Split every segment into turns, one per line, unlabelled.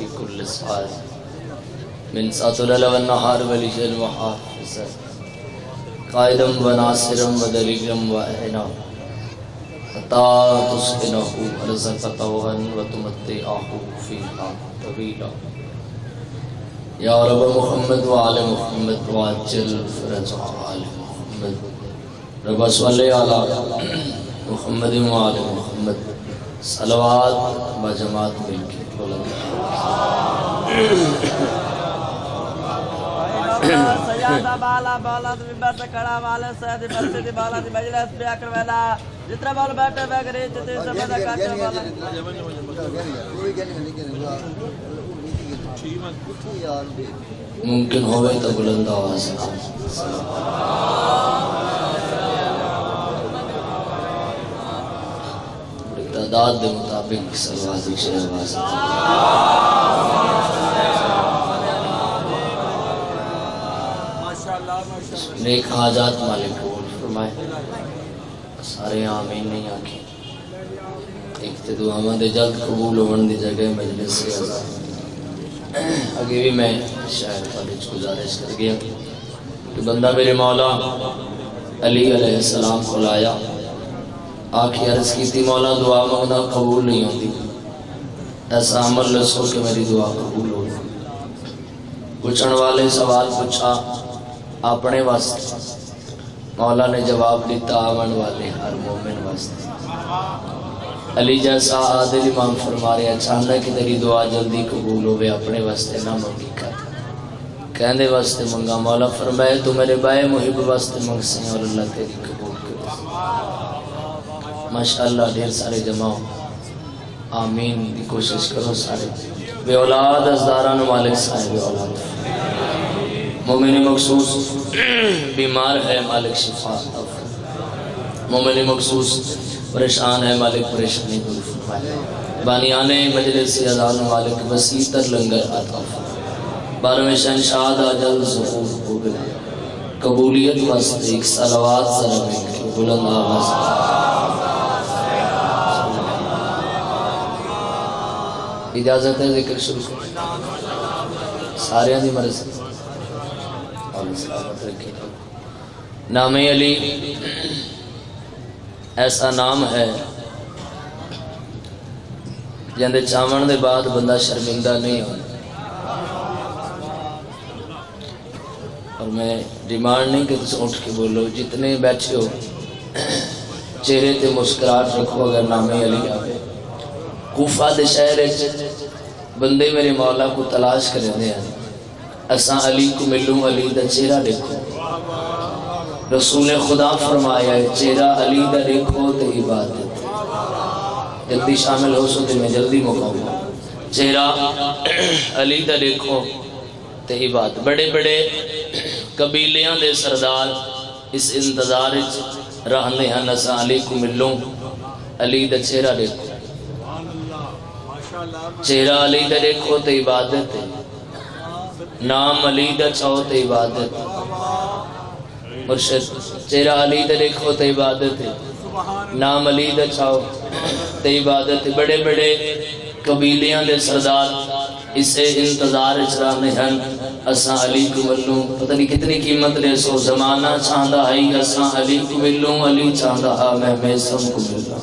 في كل ساعة من ساعة الليل والنهار وليا وحافظا قائدا وناصرا ودليلا وأعينا حتى تسكنه أرزقك طوعا وتمتعه فيها طويلا يا رب محمد وآل محمد وعجل فرج آل محمد رب صل على محمد وآل محمد صلوات بجماعت مل کے
سیادہ بالا بالا ممبر سے کھڑا والے سید مسجد بالا دی مجلس پہ اکر ویلا جتنا بال بیٹھے بغیر جتے سب دا کاٹے والا
ممکن ہوئے تو بلند آواز تعداد دے مطابق صلوات شریف آواز نیک حاجات مالک قبول فرمائے سارے آمین نہیں آنکھیں ایک تے دعا دے جلد قبول ہونے دی جگہ مجلس سے آزاد آگے بھی میں شاید خالج گزارش کر گیا کہ بندہ میرے مولا علی علیہ السلام کو لایا آنکھی عرض کی تھی مولا دعا مانگنا قبول نہیں ہوتی ایسا عمل لسو کہ میری دعا قبول ہو پوچھن والے سوال پوچھا اپنے واسطے مولا نے جواب دیتا آمن والے ہر مومن واسطے علی جیسا عادل امام فرما رہے ہیں چاہتا کہ تیری دعا جلدی قبول ہوئے اپنے واسطے نہ منگی کر کہنے واسطے منگا مولا فرمائے تو میرے بائے محب واسطے منگ سے اور اللہ تیری قبول کرے ماشاءاللہ ڈھیر سارے جمع آمین دی کوشش کرو سارے بے اولاد ازداران مالک صاحب اولاد مومن مخصوص بیمار ہے مالک شفا مومن مخصوص پریشان ہے مالک پریشانی دور فرمائے بانیان مجلس ازان مالک وسیع تر لنگر عطا فرمائے بارہویں شہنشاد آجل ظہور ہو گئے قبولیت واسطے ایک صلوات ذرا میں بلند آواز اجازت ہے ذکر شروع سارے دی مرض نام علی ایسا نام ہے جندے چاون دے بعد بندہ شرمندہ نہیں ہو اور میں ڈیمانڈ نہیں کہ تم اٹھ کے بولو جتنے بیٹھے ہو چہرے تے مسکراہٹ رکھو اگر نام علی آئے کوفہ دے شہر بندے میرے مولا کو تلاش کرے دے ہیں اساں علی کو ملوں علی دا چہرہ دیکھو رسول خدا فرمایا ہے چہرہ علی دا دیکھو تے عبادت جلدی شامل ہو سو تے میں جلدی مقام چہرہ علی دا دیکھو تے عبادت بڑے بڑے قبیلیاں دے سردار اس انتظار رہنے ہیں اساں علی کو ملوں علی دا چہرہ دیکھو چہرہ علی دا دیکھو تے عبادت ہے نام علی دا چاہو تے عبادت مرشد چہرہ علی دا دیکھو تے عبادت ہے نام علی دا چاہو تے عبادت ہے بڑے بڑے قبیلیاں دے سردار اسے انتظار چرانے ہیں اساں علی کو ملوں پتہ نہیں کتنی قیمت لے سو زمانہ چاندہ ہے اساں علی کو ملوں علی چاندہ میں سب کو ملوں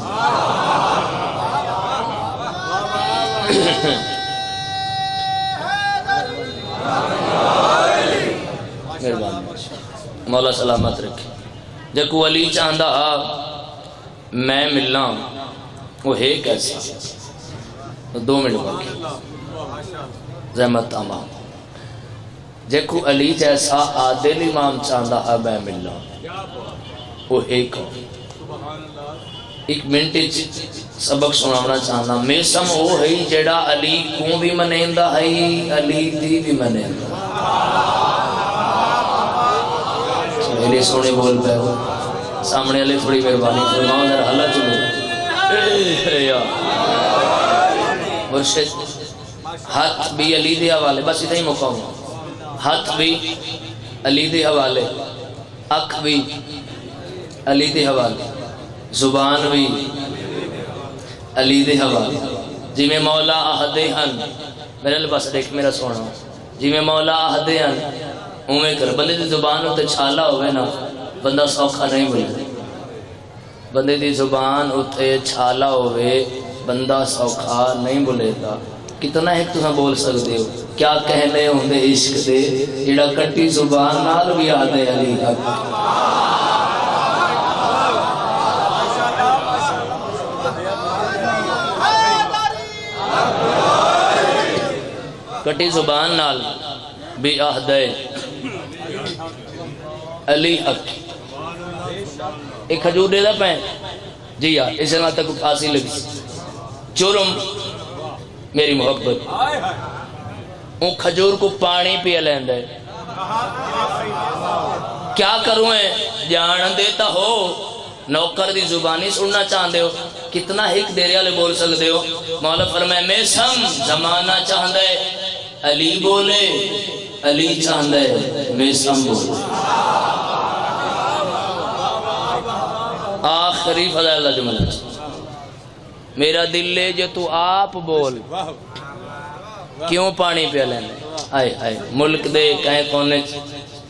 مولا سلامت رکھے جب کو علی چاندہ میں ملنا وہ ہے کیسا 2 منٹ باقی زحمت تمام جب کو علی جیسا عادل امام چاندہ میں ملنا وہ ہے کون ایک منٹ سبق سنانا چاہنا میں سم وہ ہے جڑا علی کو بھی منیندہ ہے علی دی بھی منیندہ میرے سونے بول پہ ہو سامنے علی تھوڑی مہربانی فرماؤ ذرا اللہ چلو مرشد ہاتھ بھی علی دے حوالے بس اتنا ہی مقام ہاتھ بھی علی دے حوالے اکھ بھی علی دے حوالے زبان بھی علی دے حوالے جی میں مولا آہدے ہن میرے لباس دیکھ میرا سونا جی میں مولا آہدے ہیں اوے کر بندے دی زبان ہوتے چھالا ہوئے نا بندہ سوکھا نہیں بولے بندے دی زبان ہوتے چھالا ہوئے بندہ سوکھا نہیں بولے گا کتنا ایک تمہیں بول سکتے ہو کیا کہنے ہوں دے عشق دے جڑا کٹی زبان نال بھی آدھے علی حق کٹی زبان نال بھی آدھے علی حق ایک کھجور دے دا پہن جی یار اسے نال تک پھانسی لگی چورم میری محبت ان کھجور کو پانی پیا لیند ہے کیا کروں ہے جان دیتا ہو نوکر دی زبانی سننا چاہندے ہو کتنا ہک دیرے والے بول سکتے ہو مولا فرمائے میں سم زمانہ چاہندے علی بولے علی چاہندے میں سم بولے آخری فضل اللہ جملہ میرا دل لے جو تو آپ بول کیوں پانی پہ لینے آئے آئے ملک دے کہیں کونے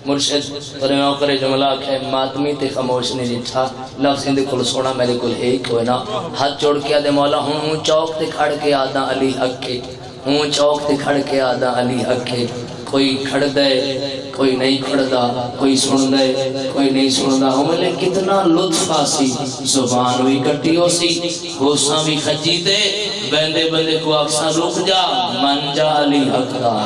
مرشد فرمیاں کرے جملہ کہ ماتمی تے خاموش نہیں جھا لفظ اندے کل سونا میرے کل ایک ہوئے نا ہاتھ جوڑ کے آدھے مولا ہوں چوک تے کھڑ کے آدھا علی حق کے ہوں چوک تے کھڑ کے آدھا علی حق کے کوئی کھڑ دے کوئی نہیں کھڑ دا کوئی سن دے کوئی نہیں سن دا ہوں ملے کتنا لطف آسی زبان بھی کٹی ہو سی ہوساں بھی خجی دے بندے بندے کو اکساں رک جا من جا علی حق دا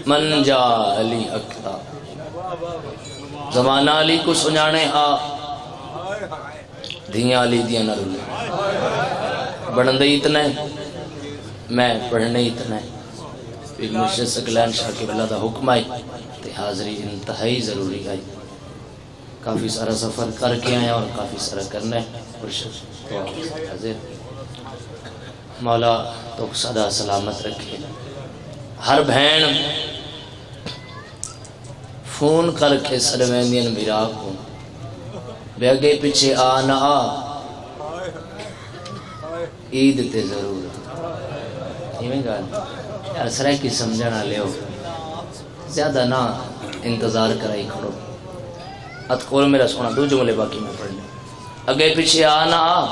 من جا علی حق دا زمانہ علی کو سنجانے ہا دھیاں علی دیاں نہ رولے بڑھندے اتنا ہے میں پڑھنے اتنا ہے پھر مرشد سکلین شاہ کے بلا دا حکم آئی تے حاضری انتہائی ضروری آئی کافی سارا سفر کر کے آئے اور کافی سارا کرنا ہے مرشد حاضر مولا تو صدا سلامت رکھے ہر بہن فون کر کے سلویندین میرا کو بے اگے پیچھے آ نہ آ عید تے ضرور ایویں گا یار سرائے کی سمجھنا لے ہو زیادہ نہ انتظار کرائی کھڑو ات کول میرا سونا دو جملے باقی میں پڑھنے اگے پیچھے آ نہ آ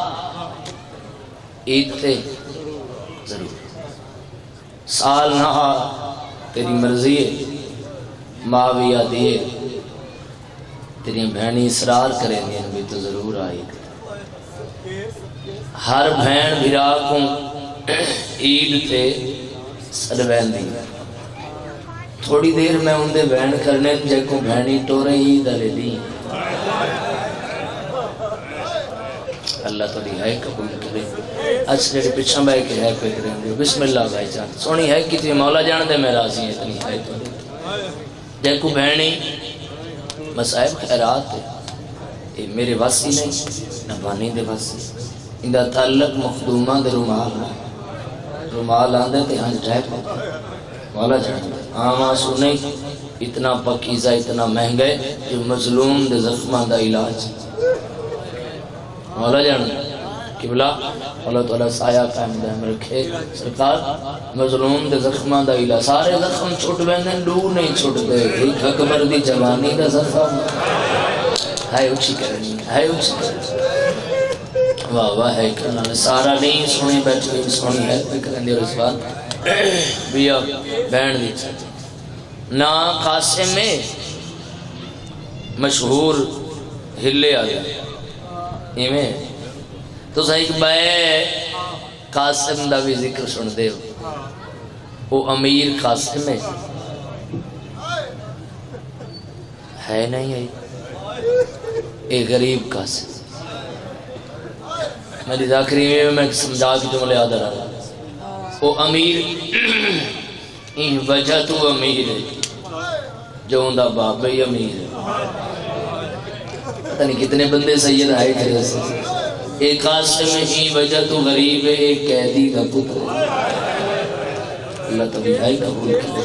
عید تے ضرور سال نہ آ تیری مرضی ہے ماں بھی آدھی ہے تیری بہنی اصرار کریں گے بھی تو ضرور آئی ہر بہن بھرا کو عید تے سلوین دی تھوڑی دیر میں ان دے بہن کرنے جے کو بہنی ٹورے عید علی دی اللہ تو دی ہے قبول کرے اچھا جڑی پچھا بھائی کے ہے کوئی کریں گے بسم اللہ بھائی جان سونی ہے کی تھی مولا جان دے میں راضی ہے اتنی ہے تو جے کو بہنی مسائب خیرات ہے یہ میرے واسی نہیں نہ بانی دے واسی اندہ تعلق مخدومہ دے رومال آندے تے ہنج ٹائپ مولا جان آم آسو نہیں اتنا پکیزہ اتنا مہنگے جو مظلوم دے زخمہ دا علاج مولا جان قبلہ اللہ تعالیٰ سایہ قائم دائم رکھے سرکار مظلوم دے زخمہ دا علاج سارے زخم چھوٹ بہنے دور نہیں چھوٹ دے ایک اکبر دی جوانی دا زخم ہے اچھی کرنی ہے اچھی کرنی واہ واہ ہے کرنا سارا نہیں سنی بیٹھے سنی ہے کرن دی اس بات بیا بینڈ دی نا قاسم میں مشہور ہلے آ گیا ایمیں تو صحیح بائے قاسم دا بھی ذکر سن دے ہو وہ امیر قاسم ہے نہیں ہے ایک غریب قاسم میری ذاکری میں سمجھا کی جملے یاد رہا وہ امیر این وجہ تو امیر ہے جو اندہ باپ بھی امیر ہے پتہ نہیں کتنے بندے سید آئے تھے ایک قاسم این وجہ تو غریب ہے ایک قیدی کا پتر ہے اللہ تبھی آئی قبول کرے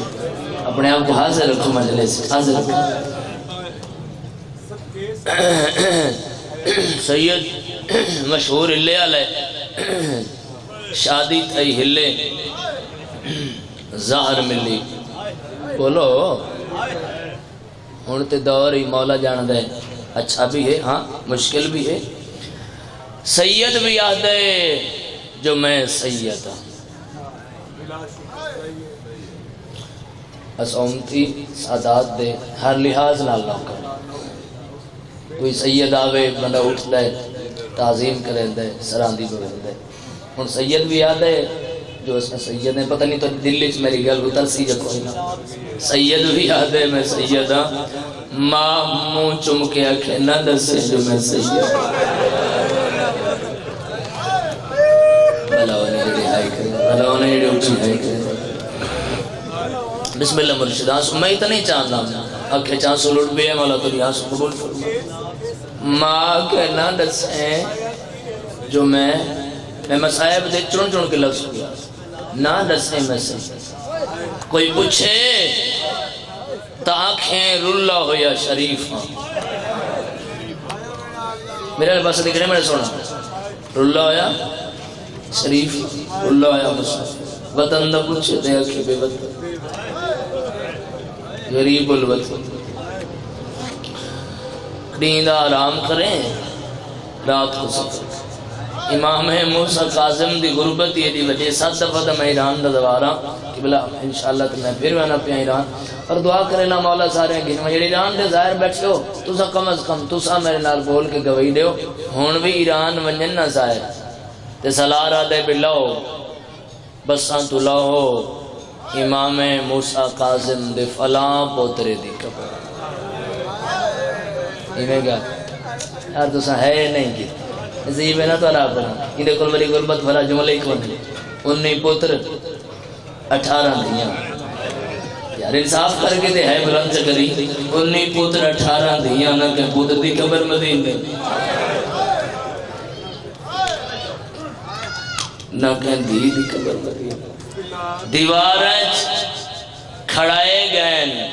اپنے آپ کو حاضر رکھو مجلس حاضر رکھو سید مشہور ہلے والے شادی تھی ہلے زہر ملی بولو ہوں تے دور ہی مولا جان دے اچھا بھی ہے ہاں مشکل بھی ہے سید بھی آدھے جو میں سید ہوں اس امتی سادات دے ہر لحاظ نہ اللہ کر کوئی سید آوے بندہ اٹھ دے تعظیم کریں دے سراندی بگن دے ہوں سید بھی آدھے جو اس میں سید ہیں پتہ نہیں تو دلی سے میری گل اتر سی جو کوئی نہ سید بھی آدھے میں سید ہاں ماں منہ چم کے آنکھیں نہ دسے جو میں سید بھلا ہونے جڑی ہائی کرے بھلا ہونے جڑی اٹھی ہائی کرے بسم اللہ مرشد آنسو میں اتنا نہیں چاہتا آنکھیں چانسو لڑ بھی ہے مولا تو آنسو قبول فرما ماں کے نہ دسیں جو میں مسائب دے چن چن کے لفظ کیا نہ دسیں میں سے کوئی پوچھے تا آنکھیں رلا ہو یا شریف ہاں میرے پاس دیکھ رہے میں نے سونا رلا ہو یا شریف رلا ہو یا مسلم وطن دا پوچھے دے آنکھیں بے وطن غریب الوطن نیند آرام کریں رات کو سفر امام موسیٰ کاظم دی غربت یہ دی وجہ 7 دفعہ دا میں ایران دا دوارا کہ بلا انشاءاللہ تو میں پھر میں نہ پیا ایران اور دعا کرے نا مولا سارے گھن میں جڑی ایران دے ظاہر بیٹھے ہو تو سا کم از کم تو سا میرے نال بول کے گوئی دے ہو ہون بھی ایران ونجن نہ ظاہر تے سلارہ دے بلاؤ بسان تو لاؤ امام موسیٰ کاظم دے فلاں پوترے دی قبر ایمیں گیا یار تو سا ہے نہیں کی نصیب ہے نا تو عراب بنا یہ دیکھو میری غربت بھرا جملے ایک بندے 19 پتر 18 دیاں یار انصاف کر کے دے ہے بلند سے کری 19 پتر 18 دیاں نہ کہ پتر دی قبر مدین دے نہ کہ دی قبر مدین دیوارج کھڑائے گئے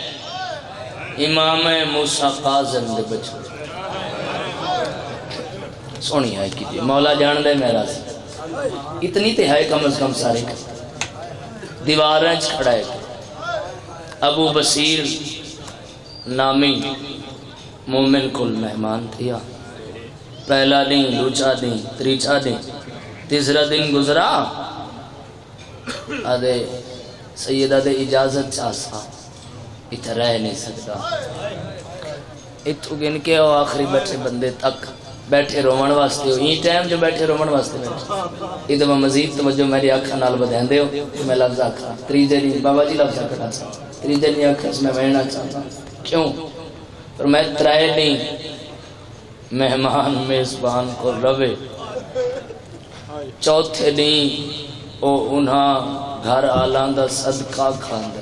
امام موسیٰ کاظم دے بچوں سونی ہے کی مولا جان دے میرا سے اتنی تے ہے کم از کم سارے دیواریں کھڑائے ابو بصیر نامی مومن کل مہمان تھیا پہلا دن دوسرا دن تیسرا دن تیسرا دن گزرا آدھے سیدہ دے اجازت چاہسا اتھا رہ نہیں سکتا اتھو گن کے آخری بیٹھے بندے تک بیٹھے رومن واسطے ہو یہ ٹائم جو بیٹھے رومن واسطے بیٹھے ادھا مزید توجہ میری آنکھا نال بدین دے ہو میں لفظ آکھا تریجے نہیں بابا جی لفظ آکھا چاہتا تریجے نہیں آکھا اس میں وینا چاہتا کیوں پر میں ترائے نہیں مہمان میزبان کو روے چوتھے نہیں او انہاں گھر آلاندہ صدقہ کھاندہ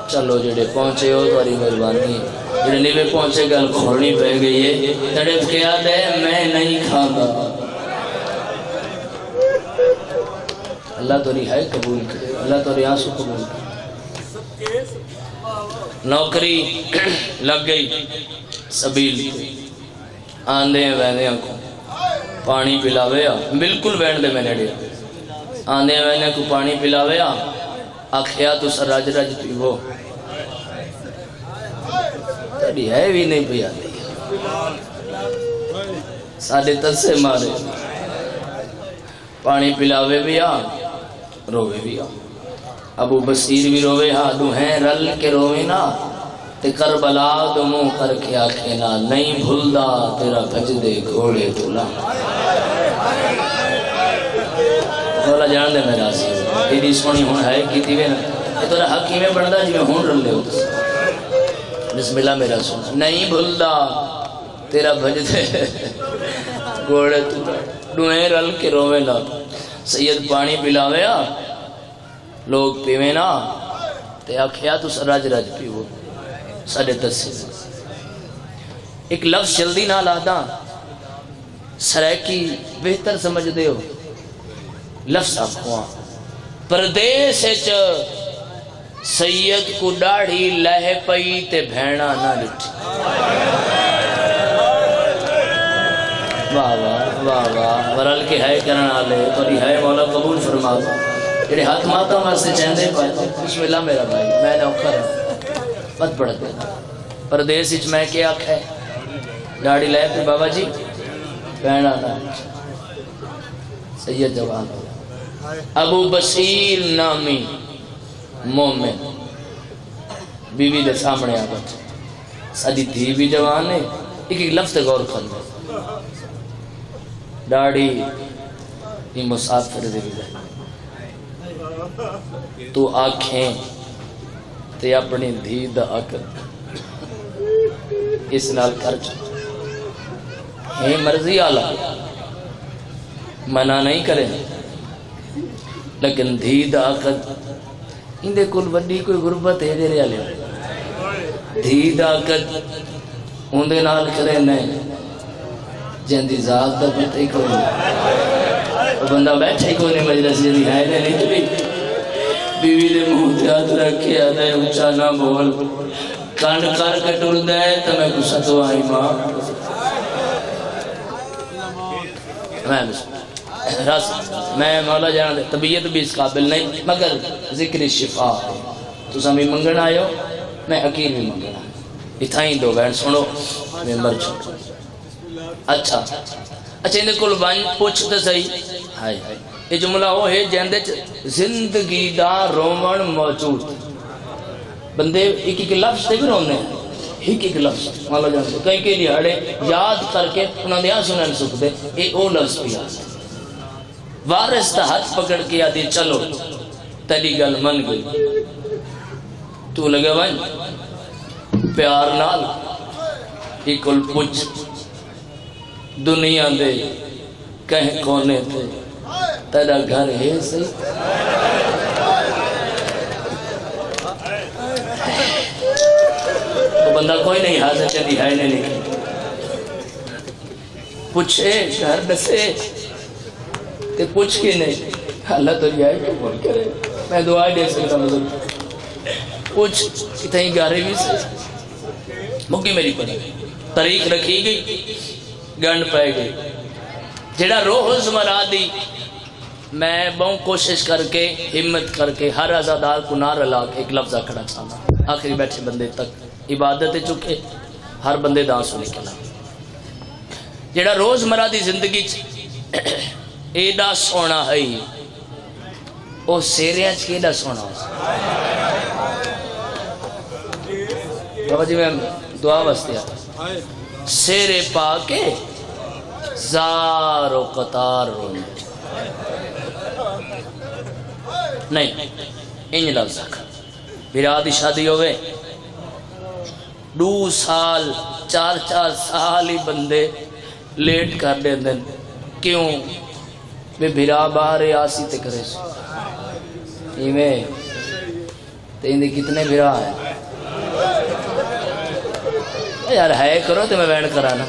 چلو جڑے پہنچے ہو تواری مہربانی جڑے نیوے پہنچے گل کھوڑنی پہ گئی ہے تڑپ کے آدھے میں نہیں کھانا اللہ تو رہائی قبول کرے اللہ تو ریاسو قبول کرے نوکری لگ گئی سبیل آندے ہیں ویندے کو پانی پلاوے بالکل بیٹھ دے میں نے ڈیا آندے ہیں ویندے کو پانی پلاوے آکھیا تو سر راج راج پیو تڑی ہے بھی نہیں پیا ساڑھے تسے مارے پانی پلاوے بھی روے بھی ابو بصیر بھی روے دو ہیں رل کے روے نا تے کربلا دو منہ کر کے آکھے نا نہیں بھولدا تیرا بھجدے گھوڑے دولا مولا جان دے میرا سی ایڈی سونی ہون ہے کیتی وے نا یہ تو حکیمیں بڑھدا جی میں ہون رل لے ہوتا بسم اللہ میرا سن نہیں بھولدا تیرا بھجدے گھوڑے دولا دوہیں رل کے روے نا سید پانی پلاوے لوگ پیوے نا تے آکھیا تو سراج راج پیو ساڑھے تسی ایک لفظ جلدی نہ لادا سرائکی بہتر سمجھ دے ہو لفظ آکھواں پردیس سید کو ڈاڑھی لہ پئی تے بھیڑا نہ ڈٹھی واہ واہ واہ واہ ورل کے ہے کرن آلے توڑی ہے مولا قبول فرما جڑے ہاتھ ماتا واسطے چہندے پائے بسم اللہ میرا بھائی میں نے اوکھا رہا مت پڑھ دے پردیس اچ میں کیا آکھا ہے ڈاڑھی لے پہ بابا جی بہنا نہ سید جوان ابو بصیر نامی مومن بیوی دے سامنے آ بچ ساری دھی بھی جوان ہے ایک لفظ غور کرنا ڈاڑھی یہ مسافر دے بھی تو آنکھیں تے اپنی دھی دا آکر اس نال کر چکا ہے مرضی آلہ منع نہیں کریں لیکن دھی دا آکر اندے کل وڈی کوئی غربت ہے دے رہا لے دھی دا آکر اندے نال کریں نہیں جن دی ذات دا پتہ ہی کوئی نہیں وہ بندہ بیٹھے ہی کوئی نہیں مجلس جدی ہے نہیں تو بھی بیوی دے منہ تے ہاتھ رکھے آدھے اونچا نہ بول کانڈ کار کٹور دے تو میں کچھ تو آئی ماں میں مولا جانا دے طبیعت بھی اس قابل نہیں مگر ذکر شفا تو سمی منگن آئے ہو میں حکیم بھی منگن آئے اتھائیں دو بہن سنو ممبر چھوٹ اچھا اندے کل بان پوچھتے صحیح ہائے ہائے یہ جملہ ہو ہے جہندے زندگی دا رومن موجود بندے ایک لفظ تے بھی رونے ایک لفظ مولا جانتے کئی کے لیے ہڑے یاد کر کے انہوں نے سنن سکھ دے اے او لفظ بھی آتا وارث تا ہاتھ پکڑ کے آدھی چلو تیری گل من گئی تو لگے بھائی پیار نال ایکل پوچھ دنیا دے کہیں کونے تھے تیرا گھر ہے صحیح تو بندہ کوئی نہیں حاضر چلی ہے نہیں لکھی پوچھے گھر دسے تے پوچھ کے نہیں اللہ تو یہ ہے کہ بول کرے میں دعائی دے سکتا مطلب پوچھ کتنی گارے بھی سے مکی میری پڑی طریق رکھی گئی گنڈ پائے گئی جڑا روز مرا دی میں بہت کوشش کر کے ہمت کر کے ہر عزادار کو نہ رلا کے ایک لفظ کھڑا چاہنا آخری بیٹھے بندے تک عبادت چکے ہر بندے دان سنے کلا جڑا روز مرا دی زندگی ایڈا سونا ہے وہ سیریاں چیڈا سونا بابا جی میں دعا واسطے آتا سیرے پا کے زار و قطار رونے نہیں انج لفظ رکھا بیرادی شادی ہوئے 2 سال 4 سال ہی بندے لیٹ کر دے دن کیوں بے بھرا بارے آسی تے کرے سو ایمیں تے اندے کتنے بھرا ہیں یار ہے کرو تو میں وین کرانا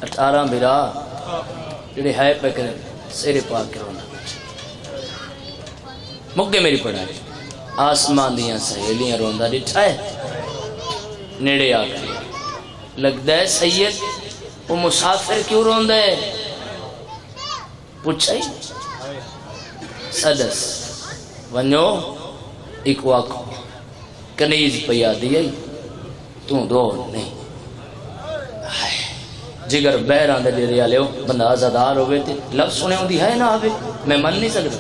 18 بھرا جڑے ہے پہ کریں سیرے پاک کرونا مکے میری پڑھائی آسمان دیاں سہیلیاں روندہ ڈٹھا ہے نیڑے آ گئے لگتا ہے سید وہ مسافر کیوں روندہ ہے پوچھا ہی سدس ونیو ایک واقع کنیز پیا دیا تو دو نہیں جگر بہران دے ریا لے ہو بندہ آزادار ہوئے تھے لفظ سنے ہوں دی ہے نا آوے میں من نہیں سکتا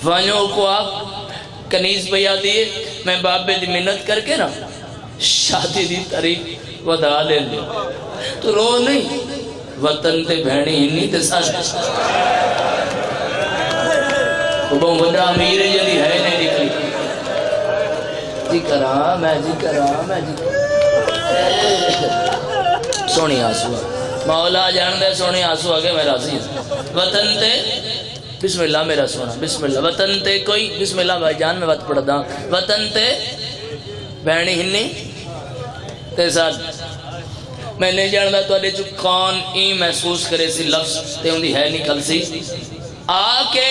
وانیوں کو آپ کنیز پیا دیئے میں بابے دی منت کر کے نا شادی دی تاریخ ودا لے لے تو رو نہیں وطن تے بہنی ہنی تے ساتھ وہ بہن بندہ امیر جدی ہے نہیں نکلی جی کرا میں جی کرا سونی آسو مولا جان دے سونی آسو آگے میں راضی ہوں وطن تے بسم اللہ میرا سونا بسم اللہ وطن تے کوئی بسم اللہ بھائی جان میں وقت پڑھا دا وطن تے بہنی ہنی تے ساتھ میں نہیں جاندہ تو آلے جو کون ای محسوس کرے سی لفظ تے ہوں دی ہے نکل سی آکے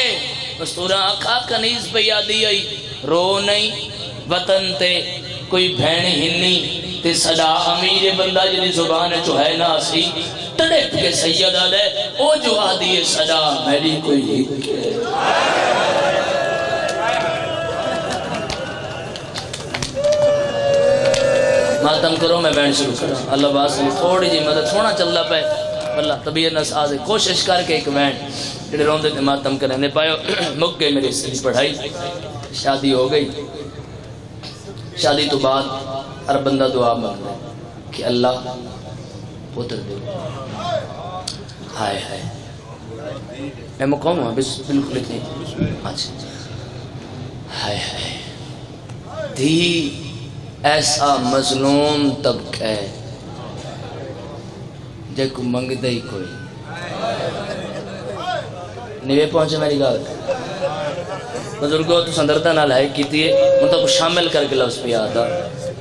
مستورہ آکھا کنیز پہ یادی آئی رو نہیں وطن تے کوئی بھینی ہنی تے صدا امیر بندہ جنی زبان جو ہے نا سی تڑپ کے سیدہ دے او جو آدھی صدا میری کوئی ہک ہے ماتم کرو میں بینڈ شروع کروں اللہ باس تھوڑی جی مدد سونا چلتا پہ اللہ طبیعت نہ ساز کوشش کر کے ایک بینڈ جڑے روندے تھے ماتم کرنے پاؤ مک گئی میری سری پڑھائی شادی ہو گئی شادی تو بعد ہر بندہ دعا مانگ رہا ہے کہ اللہ پتر دے ہائے ہائے میں مقام ہوں بس بالکل اتنی اچھا ہائے ہائے دھی ایسا مظلوم طبقہ ہے جے کو منگ دے ہی کوئی نیوے پہنچے میری گال بزرگوں تو سندرتا نہ لائے کیتی ہے مطلب شامل کر کے لفظ پہ آتا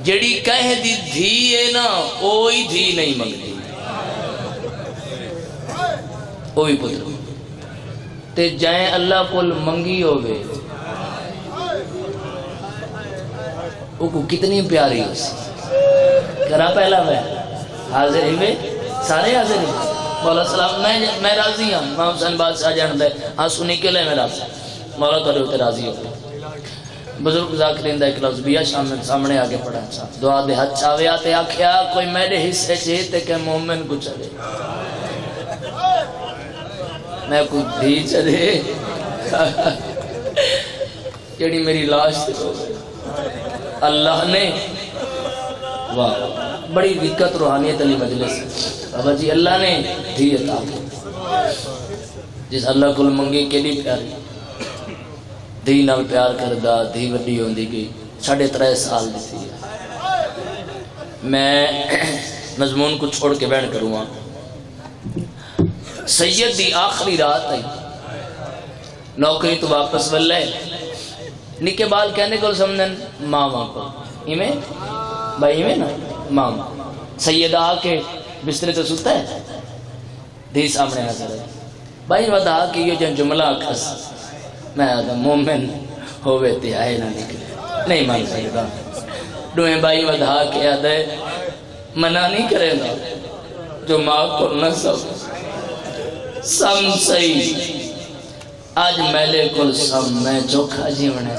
جیڑی کہہ دی دھی ہے نا اوہی دھی نہیں منگتی اوہی پتر تے جائیں اللہ کل منگی ہوئے وہ کو کتنی پیاری ہو سی کرا پہلا میں حاضر ہی میں سارے حاضر ہی مولا سلام میں راضی ہوں امام حسین بادشاہ جان دے ہاں سنی کے لئے میں راضی مولا تو ہوتے راضی ہو بزرگ ذاکرین دا ایک لفظ بیا سامنے آگے پڑھا دعا دے حد چاوے آتے آکھیا کوئی میرے حصے چاہتے کہ مومن کو چلے میں کوئی دھی چلے جیڑی میری لاش سے ہو گئی اللہ نے واہ بڑی دقت روحانیت علی مجلس بابا جی اللہ نے دھی عطا کی جس اللہ کو منگی کے لیے پیاری دھی نال پیار کردہ دھی وڈی ہوندی گئی 3.5 سال دی تھی میں مضمون کو چھوڑ کے بیان کروں گا سید دی آخری رات آئی نوکری تو واپس ولے نکے بال کہنے کو سمجھن ماما کو ایمیں بھائی ایمیں نا ماما سید آ کے بسترے تو سوتا ہے دھی سامنے نظر ہے بھائی ودا کہ یہ جو جملہ کھس میں آدھا مومن ہوئے تے آئے نہ نکلے نہیں مان سکتا دوئے بھائی ودا کہ آدھے منع نہیں کرے گا جو ماں کو نہ سم صحیح آج میلے کل سب میں چوکھا جیونے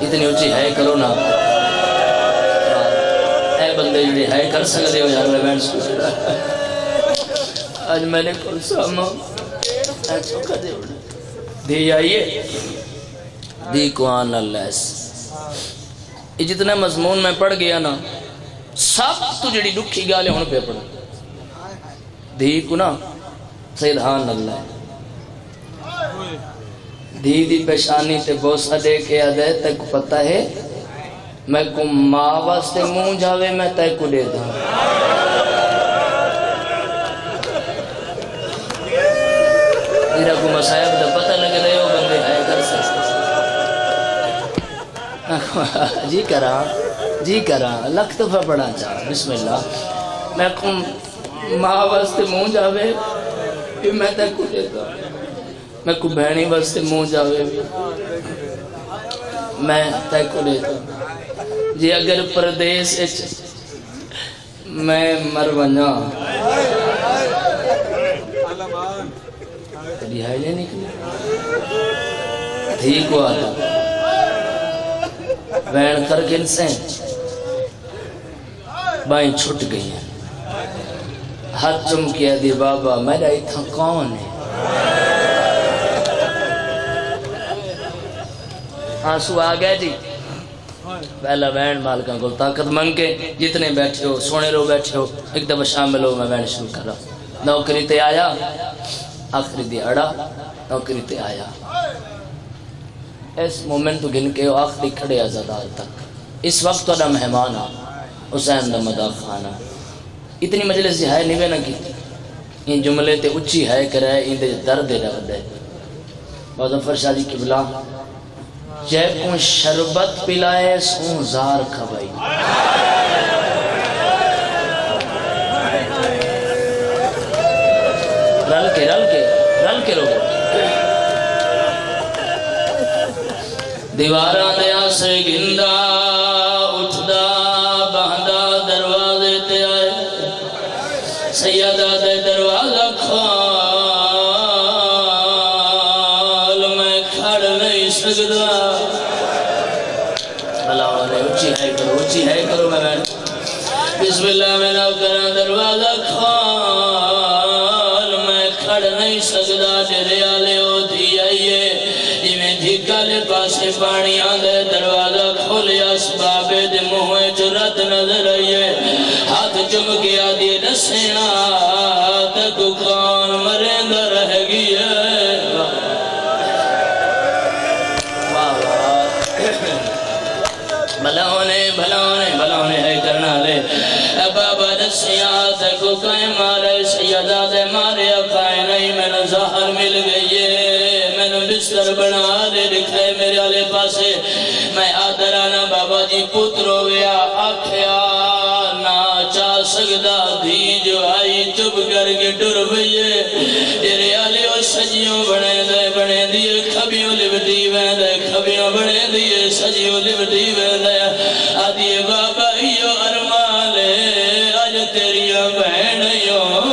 اتنی اچھی ہے کرو نا اے بندے جڑے ہے کر سکتے ہو یار میں سوچ آج میلے کل سب میں چوکھا جیونے دی آئیے دی کو آن اللہ یہ جتنا مضمون میں پڑھ گیا نا سب تو جڑی دکھی گالے ہونے پہ پڑھا دھی کو نا سیدھان اللہ ہے دھی دی پیشانی تے بوسہ دے کے آدھے تے کو پتہ ہے میں کو ماں واسطے مون جاوے میں تے کو دے دا دیرہ کو مسائب دا پتہ لگے دے ہو بندے آئے کر سکتے جی کرا لکھ دفعہ پڑھا چاہ بسم اللہ میں کو ماں واسطے مون جاوے میں تے کو دیتا میں کو بہنی واسطے مون جاوے میں تے کو دیتا جی اگر پردیس میں مر ونجا کبھی ہے لے نکلی تھی کو آتا بین کر کے انسے بائیں چھٹ گئی ہیں ہاتھ چم کیا دی بابا میرا اتھا کون ہے آنسو آگئے جی پہلا بینڈ مالکاں کو طاقت منگ کے جتنے بیٹھے ہو سونے رو بیٹھے ہو ایک دفعہ شامل ہو میں بینڈ شروع کر رہا نوکری تے آیا آخری دی اڑا نوکری تے آیا اس مومنٹ تو گن کے آخری کھڑے ازادار تک اس وقت تو مہمان آ حسین دا مدا خانہ اتنی مجلس جی ہے نہیں نہ کی ان جملے تے اچھی ہے کرے ان دے درد رکھ دے مظفر شاہ جی قبلہ جے کو شربت پلائے سوں زار کھوائی رل کے رو دیواراں دے آسے گندا اٹھدا بہندا دروازے تے آئے سیدہ دے دروازہ کھال میں کھڑ نہیں سکدا اللہ نے اچھی ہے کرو میں بیٹھ بسم اللہ میں نہ کرا دروازہ کھال میں کھڑ نہیں سکدا ڈرے آلے ہوتی آئیے جھکالے پاسے پانی آندے دروازہ کھولیا اسبابے دے منہ جرات نظر آئیے ہاتھ چمکیا دیے نسینا تک کون مرندہ رہ گیا بھلاونے ہے کرنا لے بابا نسیاں تک کائیں مارے سیدہ دے مارے اکائیں نہیں میں نے ظاہر مل گئی ہے بستر بنا دے دکھائے میرے آلے پاسے میں آدرانا بابا جی پتر ہو گیا آکھیا نا چاہ سکدا دھی جو آئی چپ کر کے ڈر بھئیے میرے آلے وہ سجیوں بنے دیئے کھبیوں لبٹی ویندے کھبیوں بنے دیئے سجیوں لبٹی ویندے آدھیے بابا ایو ارمالے آج تیریاں بہنیوں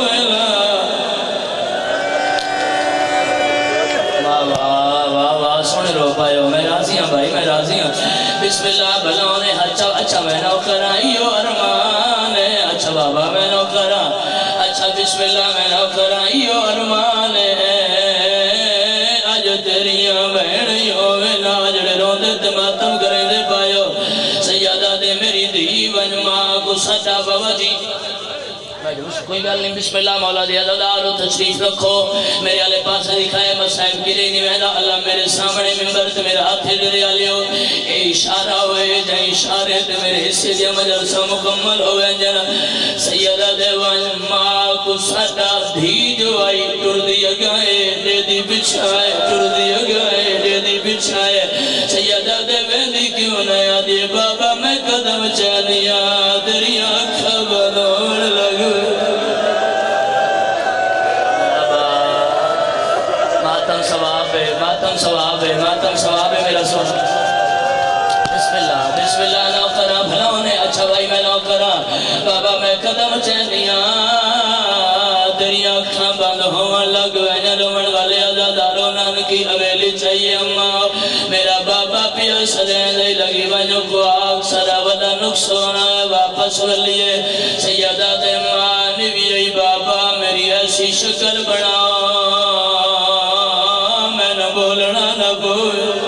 میں راضی ہوں بھائی میں راضی ہوں بسم اللہ بھلاونے اچھا میں نوکرائیو ارمان ہے اچھا بابا میں نوکرا اچھا بسم اللہ میں نوکرائیو ارمان ہے آج تیریاں بہنیوں میں ناجڑے روندے تماتم کریں دے پائیو سیادہ دے میری دیون ماں کو سٹا بابا جی کوئی گل نہیں بسم اللہ مولا دیا دادارو تشریف رکھو میرے آلے پاس دکھائے مسائب کی رینی ویدہ اللہ میرے سامنے ممبر تے میرے ہاتھے دریا لیو اے اشارہ ہوئے جائیں اشارے تے میرے حصے دیا مجلسہ مکمل ہوئے جنا سیدہ دیوان ماں کو سٹا دھی جو آئی ٹر دیا گئے دے دی بچھائے ٹر دیا گئے دے دی بچھائے سیدہ دیوان دی کیوں نیا دی بابا میں قدم چانیا دریا کھبنوڑ لگو ماتم ثواب ہے میرا سوچ بسم اللہ نوکرہ بھلاونے اچھا بھائی میں نوکرہ بابا میں قدم چینیاں دریا کھاں بند ہوں لگ وینا رومن والے عزاداروں نانکی حویلی چاہیے اماں میرا بابا پیا سدین دے لگی بنو کو آگ سرا ودا نقصونا واپس ولیے سیدہ دے ماں نبی بابا میری ایسی شکل بناؤ بولنا نہ بول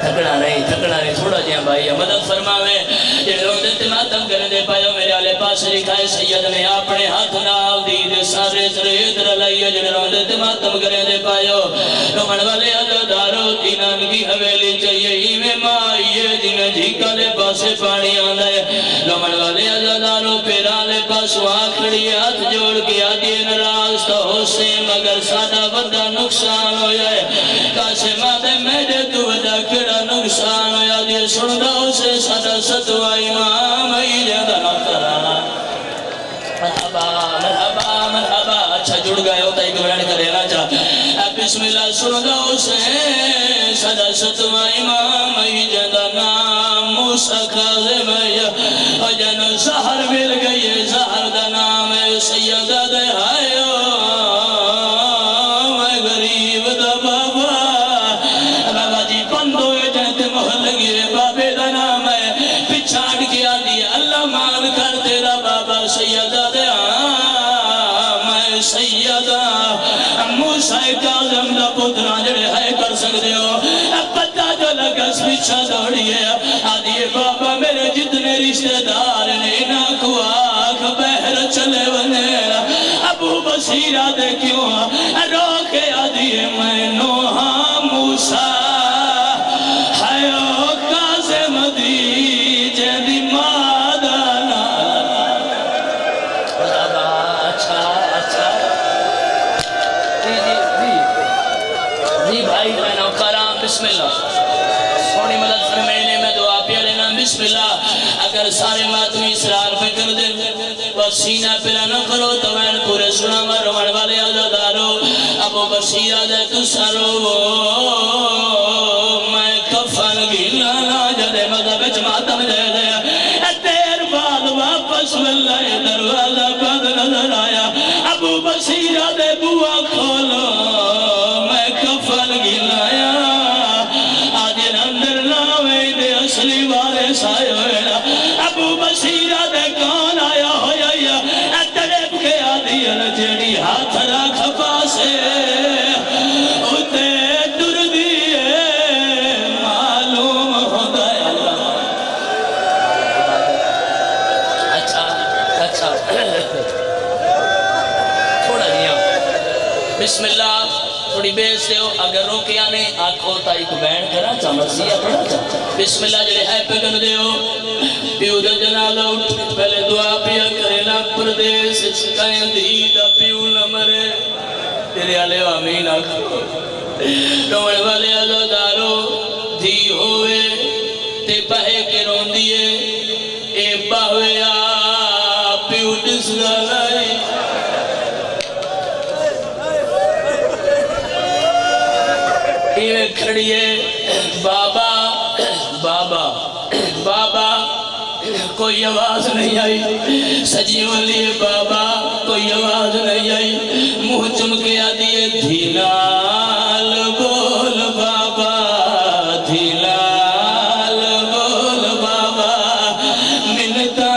تھکنا نہیں تھوڑا جہاں بھائی مدد فرماوے یہ روندے تماتم کرنے دے پائیو میرے آلے پاس لکھائے سید نے اپنے ہاتھ نال دید سارے سرید رلائیے جن روندے تماتم کرنے دے پائیو رومن والے عزادارو تینان کی حویلی چاہیے ہی میں مائیے جنہیں جھیکا لے پاسے پانی آندھے رومن والے عزادارو پیران لے پاس وہاں کھڑی ہاتھ جوڑ کے آدھیے نراز تو ہو سے مگر سادہ بندہ نقصان ہو جائے کاسے مادے میرے تو ودا کڑا نقصان ہو جائے سندہ اسے سادہ ستوہ امام ہی جیدہ نقرانا مرحبا اچھا جڑ گئے ہوتا ایک بیان کرے نا چاہ بسم اللہ سندہ اسے سادہ ستوہ امام ہی جیدہ نام موسیٰ کاظم ہے جن زہر مل گئی زہر دا نام ہے سیدہ دے آئیو میں غریب دا بابا جی بندو جنت محل لگی بابے دا نام ہے پچھاڑ کے آدھی اللہ مان کر تیرا بابا سیدہ دے میں سیدہ موسیٰ کاظم دا پترہ جڑے ہے کر سکتے ہو پتہ جو لگس پیچھا دوڑیے آدھی بابا میرے جتنے رشتہ دار نے نہ کو آنکھ بہر چلے بنے ابو بصیرہ دے کیوں روکے آدھی میں نوحا موسیٰ حیو کاظم دی جیدی مادانا اچھا جی بھائی میں نوکرام بسم اللہ سونی مدد فرمینے میں دعا پیا لینا بسم اللہ اگر سارے ماتمی اسرار پہ کر دیں بس سینہ پہ نہ کرو تو میں پورے سنا مر رومن والے کھوتا ایک بین کرا چا مرضی اپنا چا بسم اللہ جڑے ہے پکن دیو پیو دا جنازہ اٹھ پہلے دعا پیا کرے نا پردیس چکائیں دیدہ پیو نہ مرے تیرے آلے آمین آکھو روڑ والے عزادارو دھی ہوئے تے بہے کے رون دیئے اے باہوے پیو ڈسنا لائی یہ کھڑیے بابا بابا بابا کوئی آواز نہیں آئی سجیوں لیے بابا کوئی آواز نہیں آئی منہ چمکیا دیئے دھیلال بول بابا دھیلال بول بابا منتا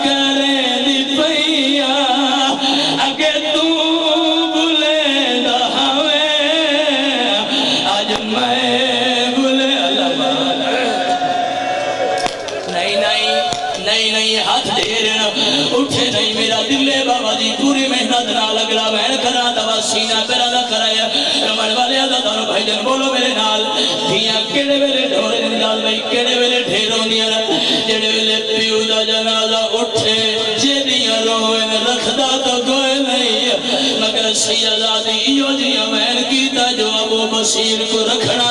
کرے دی پیا اگے تو بلے دہوے آج میں بلے علمان نہیں ہاتھ دیر اٹھے نہیں میرا دلے بابا جی پوری محنت نہ لگ رہا بہن کرا دوا سینہ پیرا نہ کرایا رمن والے عزادارو بھائی جن بولو میرے نال دھیاں کیڑے ویلے ڈھورے نال بھائی کیڑے ویلے ڈھیروں دیا جڑے ویلے پیو دا جنازہ اٹھے جے دیاں روئن رکھدا تو کوئی نہیں مگر سیدہ دی ایو جیاں بہن کیتا جو ابو بصیر کو رکھنا